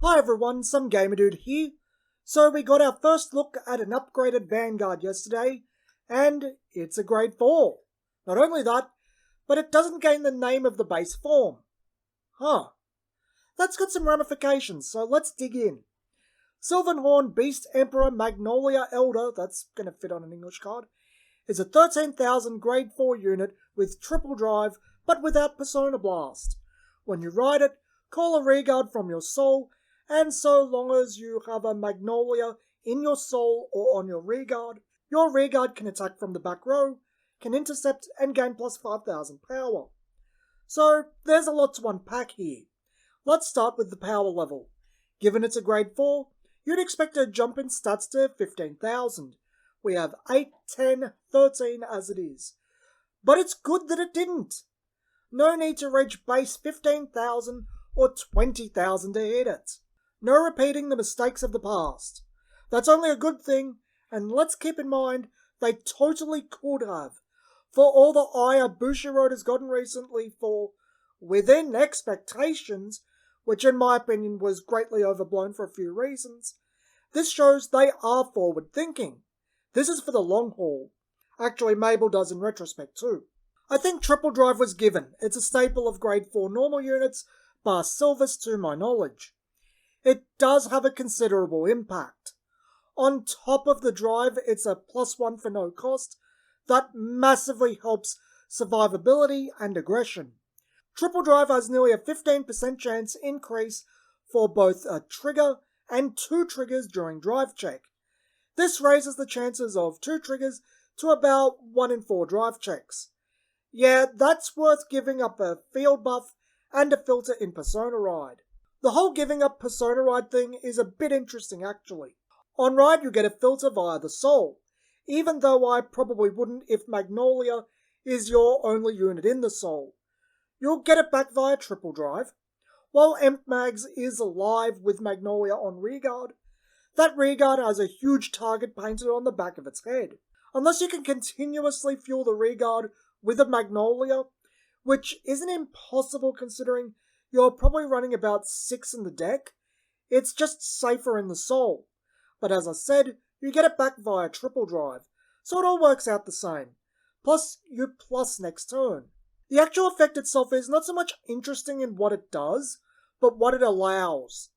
Hi everyone, some Gamer Dude here. So we got our first look at an upgraded Vanguard yesterday, and it's a grade 4. Not only that, but it doesn't gain the name of the base form. That's got some ramifications, so let's dig in. Sylvan Beast Emperor Magnolia Elder, that's going to fit on an English card, is a 13,000 grade 4 unit with triple drive, but without Persona Blast. When you ride it, call a Regard from your soul, and so long as you have a Magnolia in your soul or on your Regard can attack from the back row, can intercept, and gain plus 5,000 power. So there's a lot to unpack here. Let's start with the power level. Given it's a grade 4, you'd expect a jump in stats to 15,000. We have 8, 10, 13 as it is. But it's good that it didn't. No need to reach base 15,000 or 20,000 to hit it. No repeating the mistakes of the past. That's only a good thing, and let's keep in mind they totally could have. For all the ire Bushiroad has gotten recently for within expectations, which in my opinion was greatly overblown for a few reasons, this shows they are forward thinking. This is for the long haul. Actually, Mabel does in retrospect too. I think triple drive was given. It's a staple of grade 4 normal units, bar Sylvis to my knowledge. It does have a considerable impact. On top of the drive, it's a +1 for no cost. That massively helps survivability and aggression. Triple drive has nearly a 15% chance increase for both a trigger and 2 triggers during drive check. This raises the chances of 2 triggers to about 1 in 4 drive checks. Yeah, that's worth giving up a field buff and a filter in Persona Ride. The whole giving up Persona Ride thing is a bit interesting actually. On Ride you get a filter via the soul, even though I probably wouldn't if Magnolia is your only unit in the soul. You'll get it back via triple drive. While Emp Mags is alive with Magnolia on Regard, that Regard has a huge target painted on the back of its head. Unless you can continuously fuel the Regard with a Magnolia, which isn't impossible considering you're probably running about 6 in the deck, it's just safer in the soul. But as I said, you get it back via triple drive, so it all works out the same. Plus, you plus next turn. The actual effect itself is not so much interesting in what it does, but what it allows.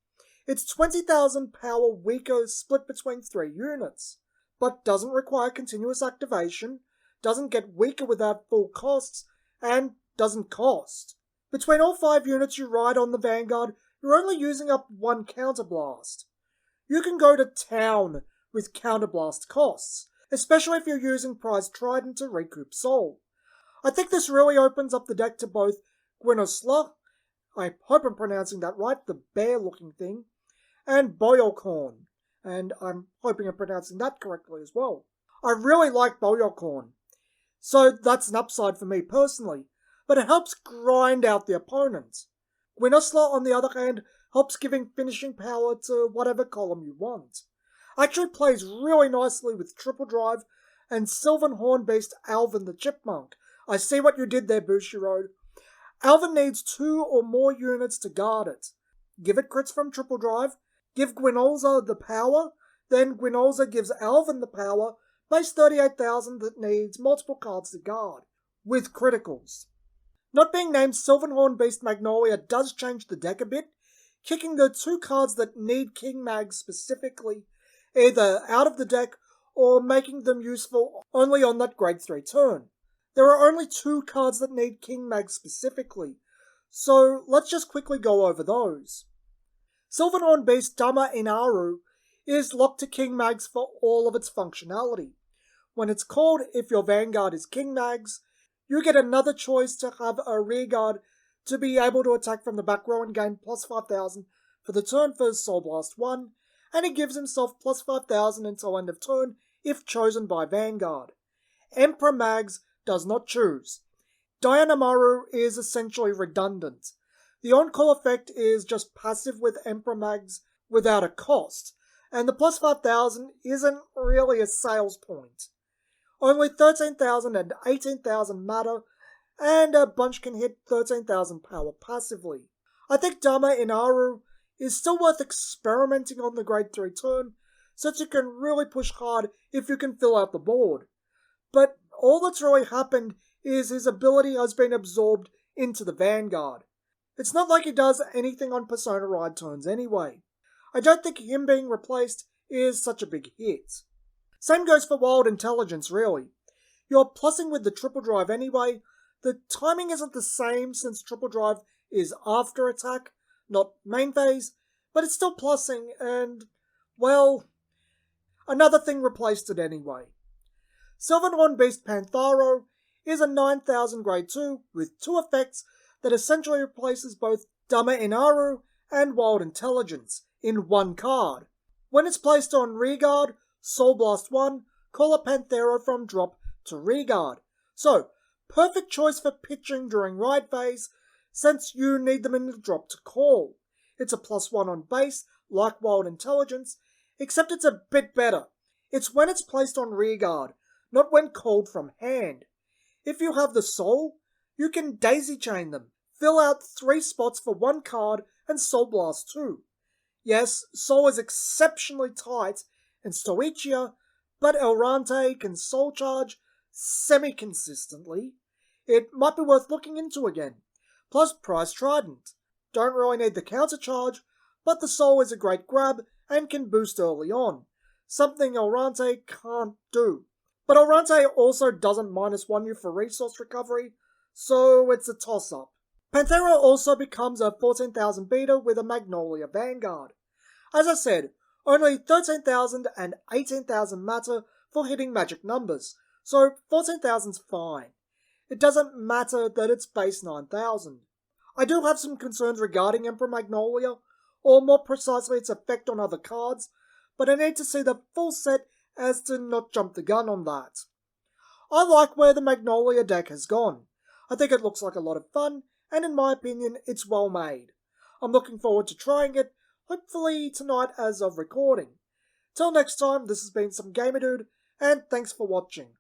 It's 20,000 power weaker split between 3 units, but doesn't require continuous activation, doesn't get weaker without full costs, and doesn't cost. Between all 5 units you ride on the Vanguard, you're only using up 1 counterblast. You can go to town with counterblast costs, especially if you're using prized Trident to recoup soul. I think this really opens up the deck to both Gwinosla, I hope I'm pronouncing that right, the bear-looking thing, and Boyolcorn, and I'm hoping I'm pronouncing that correctly as well. I really like Boyolcorn, so that's an upside for me personally, but it helps grind out the opponent. Gwinosla, on the other hand, helps giving finishing power to whatever column you want. Actually plays really nicely with triple drive and Sylvan Beast Alvin the Chipmunk. I see what you did there, Bushiroad. Alvin needs 2 or more units to guard it. Give it crits from triple drive, give Gwinolza the power, then Gwinolza gives Alvin the power, base 38,000 that needs multiple cards to guard, with criticals. Not being named Sylvan Beast Magnolia does change the deck a bit, kicking the 2 cards that need King Mag specifically either out of the deck or making them useful only on that grade 3 turn. There are only 2 cards that need King Mag specifically, so let's just quickly go over those. Sylvan Beast Dama Inaru is locked to King Mags for all of its functionality. When it's called, if your Vanguard is King Mags, you get another choice to have a Regard to be able to attack from the back row and gain plus 5,000 for the turn for Soul Blast 1, and he gives himself plus 5,000 until end of turn if chosen by Vanguard. Emperor Mags does not choose. Diana Maru is essentially redundant. The on-call effect is just passive with Emperor Mags without a cost, and the plus 5,000 isn't really a sales point. Only 13,000 and 18,000 matter, and a bunch can hit 13,000 power passively. I think Dama Inaru is still worth experimenting on the Grade 3 turn, since you can really push hard if you can fill out the board. But all that's really happened is his ability has been absorbed into the Vanguard. It's not like he does anything on Persona ride turns anyway. I don't think him being replaced is such a big hit. Same goes for Wild Intelligence really. You're plussing with the triple drive anyway. The timing isn't the same since triple drive is after attack, not main phase, but it's still plussing and, well, another thing replaced it anyway. Sylvan NonBeast Panthera is a 9000 Grade 2 with 2 effects that essentially replaces both Dama Inaru and Wild Intelligence in one card. When it's placed on Rearguard, Soul Blast 1, call a Panthera from drop to Rearguard. So, perfect choice for pitching during ride phase, since you need them in the drop to call. It's a +1 on base, like Wild Intelligence, except it's a bit better. It's when it's placed on Rearguard, not when called from hand. If you have the Soul, you can daisy chain them, fill out 3 spots for 1 card, and Soul Blast 2. Yes, Soul is exceptionally tight in Stoichia, but Elrante can Soul Charge semi-consistently. It might be worth looking into again. Plus Prize Trident. Don't really need the counter charge, but the Soul is a great grab and can boost early on, something Elrante can't do. But Elrante also doesn't -1 you for resource recovery, so it's a toss-up. Panthera also becomes a 14,000 beater with a Magnolia Vanguard. As I said, only 13,000 and 18,000 matter for hitting magic numbers, so 14,000's fine. It doesn't matter that it's base 9,000. I do have some concerns regarding Emperor Magnolia, or more precisely its effect on other cards, but I need to see the full set as to not jump the gun on that. I like where the Magnolia deck has gone. I think it looks like a lot of fun, and in my opinion, it's well made. I'm looking forward to trying it, hopefully tonight as of recording. Till next time, this has been Some Gamer Dude, and thanks for watching.